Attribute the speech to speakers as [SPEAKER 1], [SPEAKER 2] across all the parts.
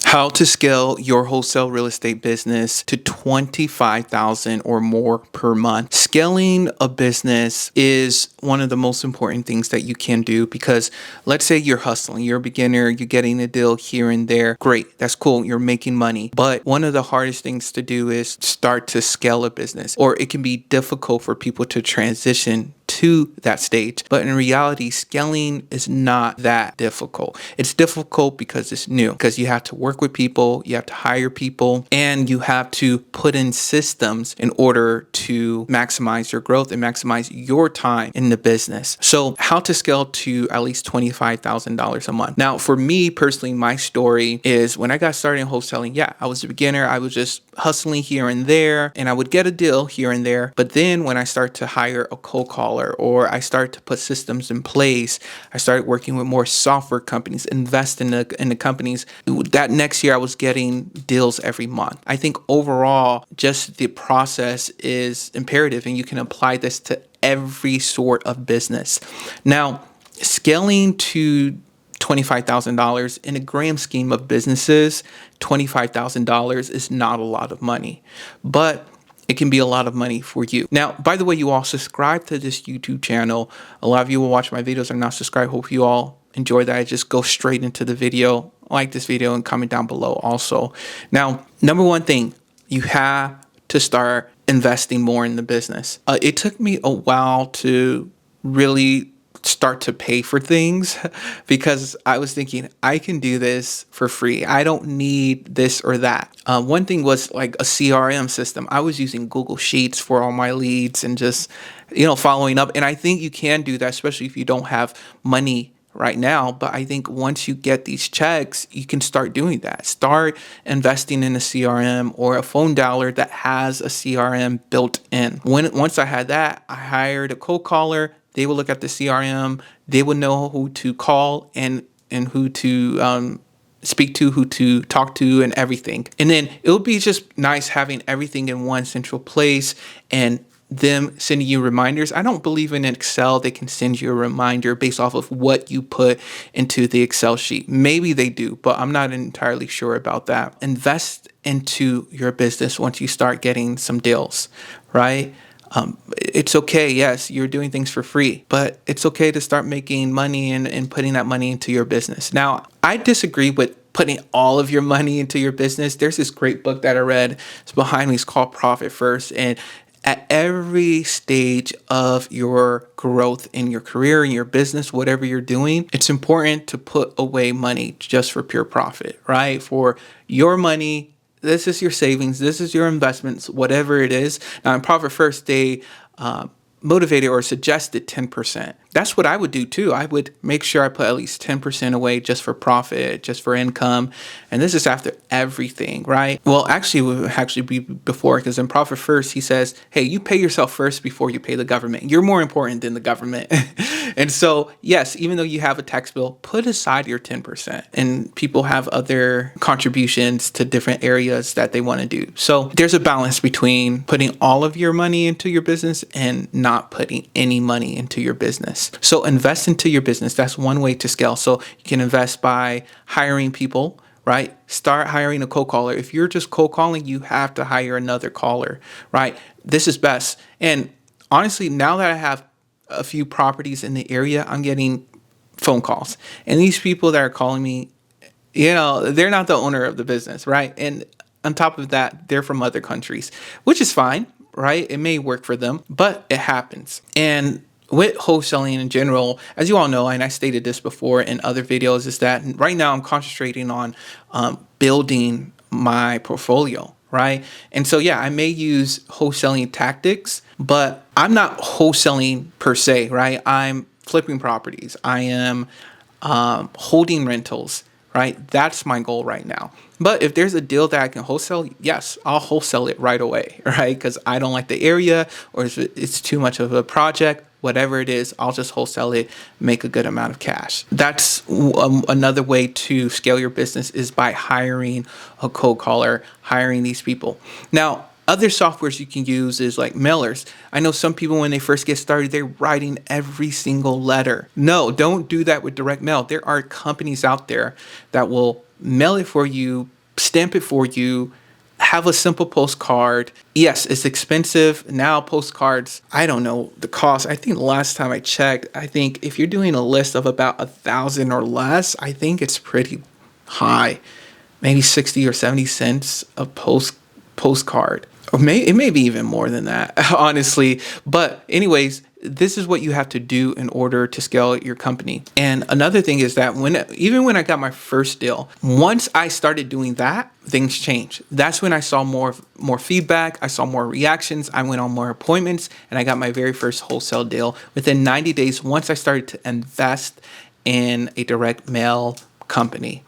[SPEAKER 1] How to scale your wholesale real estate business to 25,000 or more per month. Scaling a business is one of the most important things that you can do because let's say you're hustling, you're a beginner, you're getting a deal here and there. Great, that's cool, you're making money. But one of the hardest things to do is start to scale a business, or it can be difficult for people to transition to that stage. But in reality, scaling is not that difficult. It's difficult because it's new, because you have to work with people, you have to hire people, and you have to put in systems in order to maximize your growth and maximize your time in the business. So how to scale to at least $25,000 a month. Now, for me personally, my story is when I got started in wholesaling, I was a beginner. I was just hustling here and there, and I would get a deal here and there. But then when I started to hire a cold caller, or I started to put systems in place, I started working with more software companies, invest in the companies. That next year, I was getting deals every month. I think overall, just the process is imperative, and you can apply this to every sort of business. Now, scaling to $25,000 in a grand scheme of businesses, $25,000 is not a lot of money, but it can be a lot of money for you. Now, by the way, you all subscribe to this YouTube channel. A lot of you will watch my videos and not subscribe. Hope you all enjoy that. I just go straight into the video. Like this video and comment down below also. Now, number one thing, you have to start investing more in the business. It took me a while to really start to pay for things because I was thinking I can do this for free. I don't need this or that. One thing was like a CRM system. I was using Google Sheets for all my leads and just, following up. And I think you can do that, especially if you don't have money right now. But I think once you get these checks, you can start doing that. Start investing in a CRM or a phone dialer that has a CRM built in. Once I had that, I hired a cold caller. They will look at the CRM. They will know who to call and who to speak to, who to talk to, and everything. And then it would be just nice having everything in one central place and them sending you reminders. I don't believe in Excel. They can send you a reminder based off of what you put into the Excel sheet. Maybe they do, but I'm not entirely sure about that. Invest into your business once you start getting some deals, right? It's okay. Yes, you're doing things for free, but it's okay to start making money and putting that money into your business. Now, I disagree with putting all of your money into your business. There's this great book that I read. It's behind me. It's called Profit First. And at every stage of your growth in your career, in your business, whatever you're doing, it's important to put away money just for pure profit, right? For your money. This is your savings. This is your investments, whatever it is. Now, in Profit First, they motivated or suggested 10%. That's what I would do too. I would make sure I put at least 10% away just for profit, just for income. And this is after everything, right? Well, actually, it would actually be before, because in Profit First, he says, hey, you pay yourself first before you pay the government. You're more important than the government. And so, yes, even though you have a tax bill, put aside your 10%. And people have other contributions to different areas that they want to do. So there's a balance between putting all of your money into your business and not putting any money into your business. So invest into your business. That's one way to scale. So you can invest by hiring people, right? Start hiring a cold caller. If you're just cold calling, you have to hire another caller, right? This is best. And honestly, now that I have a few properties in the area, I'm getting phone calls. And these people that are calling me, they're not the owner of the business, right? And on top of that, they're from other countries, which is fine, right? It may work for them, but it happens. And with wholesaling in general, as you all know, and I stated this before in other videos, is that right now I'm concentrating on building my portfolio, right? And so, I may use wholesaling tactics, but I'm not wholesaling per se, right? I'm flipping properties. I am holding rentals, right? That's my goal right now. But if there's a deal that I can wholesale, yes, I'll wholesale it right away, right? Because I don't like the area, or if it's too much of a project, whatever it is, I'll just wholesale it, make a good amount of cash. That's another way to scale your business, is by hiring a cold caller, hiring these people. Now, other softwares you can use is like mailers. I know some people, when they first get started, they're writing every single letter. No, don't do that with direct mail. There are companies out there that will mail it for you stamp it for you, have a simple postcard. Yes, it's expensive. Now postcards, I don't know the cost. I think the last time I checked, I think if you're doing a list of about 1,000 or less, I think it's pretty high. Maybe 60 or 70 cents a postcard. Or it may be even more than that, honestly. But anyways, this is what you have to do in order to scale your company. And another thing is that even when I got my first deal, once I started doing that, things changed. That's when I saw more feedback. I saw more reactions. I went on more appointments, and I got my very first wholesale deal within 90 days once I started to invest in a direct mail company.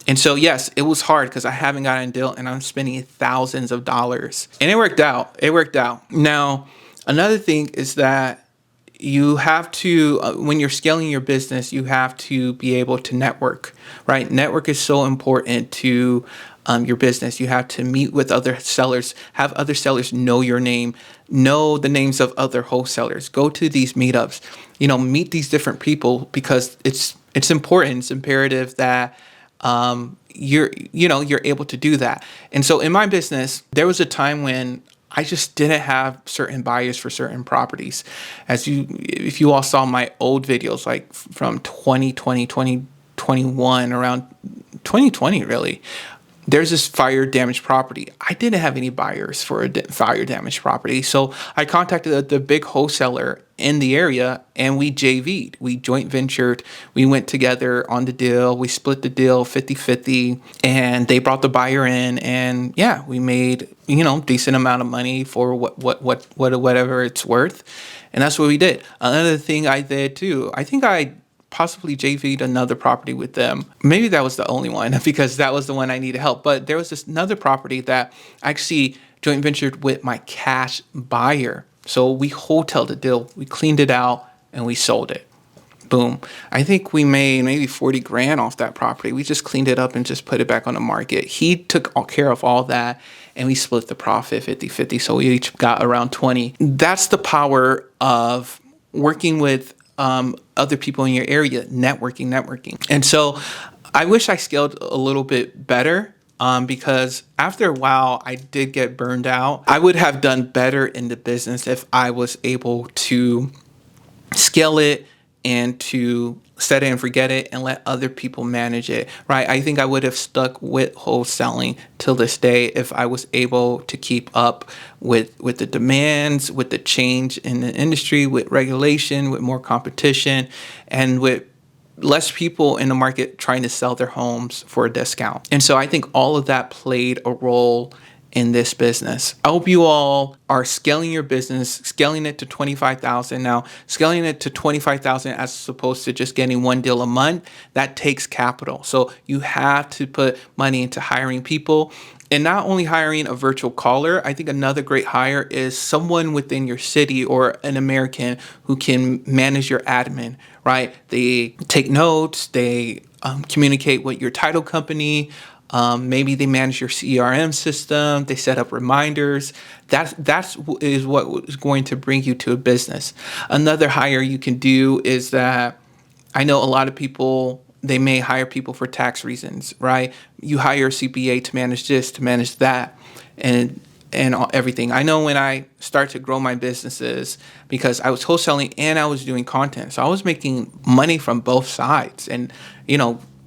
[SPEAKER 1] And so, yes, it was hard because I haven't gotten a deal and I'm spending thousands of dollars. And it worked out. It worked out. Now, another thing is that you have to, when you're scaling your business, you have to be able to network, right? Network is so important to your business. You have to meet with other sellers, have other sellers know your name, know the names of other wholesalers, go to these meetups, meet these different people because it's important. It's imperative that you're able to do that. And so in my business, there was a time when I just didn't have certain buyers for certain properties. If you all saw my old videos, like from 2020, 2021, around 2020, really, there's this fire damaged property. I didn't have any buyers for a fire damaged property. So I contacted the big wholesaler in the area and we JV'd. We joint ventured. We went together on the deal. We split the deal 50-50 and they brought the buyer in and yeah, we made, decent amount of money for whatever it's worth. And that's what we did. Another thing I did too, I think I possibly JV'd another property with them. Maybe that was the only one because that was the one I needed help. But there was this another property that I actually joint ventured with my cash buyer. So we hoteled the deal, we cleaned it out, and we sold it. Boom. I think we made maybe 40 grand off that property. We just cleaned it up and just put it back on the market. He took care of all that and we split the profit 50-50. So we each got around 20. That's the power of working with other people in your area, networking. And so I wish I scaled a little bit better because after a while I did get burned out. I would have done better in the business if I was able to scale it and to set it and forget it and let other people manage it, right? I think I would have stuck with wholesaling till this day if I was able to keep up with the demands, with the change in the industry, with regulation, with more competition, and with less people in the market trying to sell their homes for a discount. And so I think all of that played a role in this business. I hope you all are scaling your business, scaling it to 25,000. Now, scaling it to 25,000 as opposed to just getting one deal a month, that takes capital. So you have to put money into hiring people and not only hiring a virtual caller. I think another great hire is someone within your city or an American who can manage your admin, right? They take notes, they communicate with your title company, maybe they manage your CRM system. They set up reminders. That's what is going to bring you to a business. Another hire you can do is that I know a lot of people, they may hire people for tax reasons, right? You hire a CPA to manage this, to manage that, and everything. I know when I start to grow my businesses because I was wholesaling and I was doing content. So I was making money from both sides and,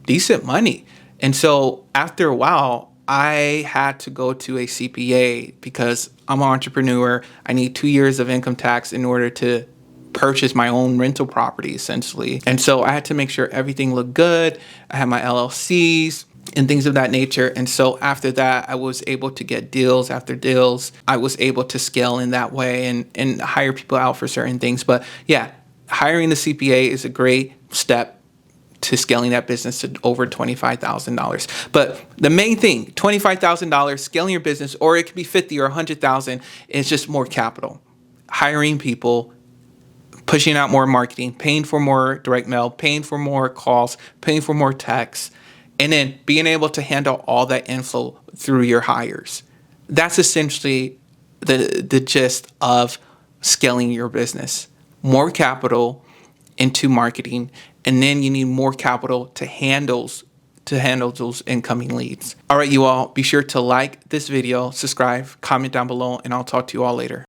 [SPEAKER 1] decent money. And so after a while, I had to go to a CPA because I'm an entrepreneur. I need 2 years of income tax in order to purchase my own rental property, essentially. And so I had to make sure everything looked good. I had my LLCs and things of that nature. And so after that, I was able to get deals after deals. I was able to scale in that way and hire people out for certain things. But yeah, hiring the CPA is a great step to scaling that business to over $25,000. But the main thing, $25,000, scaling your business, or it could be 50 or 100,000, is just more capital. Hiring people, pushing out more marketing, paying for more direct mail, paying for more calls, paying for more texts, and then being able to handle all that inflow through your hires. That's essentially the gist of scaling your business. More capital into marketing, and then you need more capital to to handle those incoming leads. All right, you all, be sure to like this video, subscribe, comment down below, and I'll talk to you all later.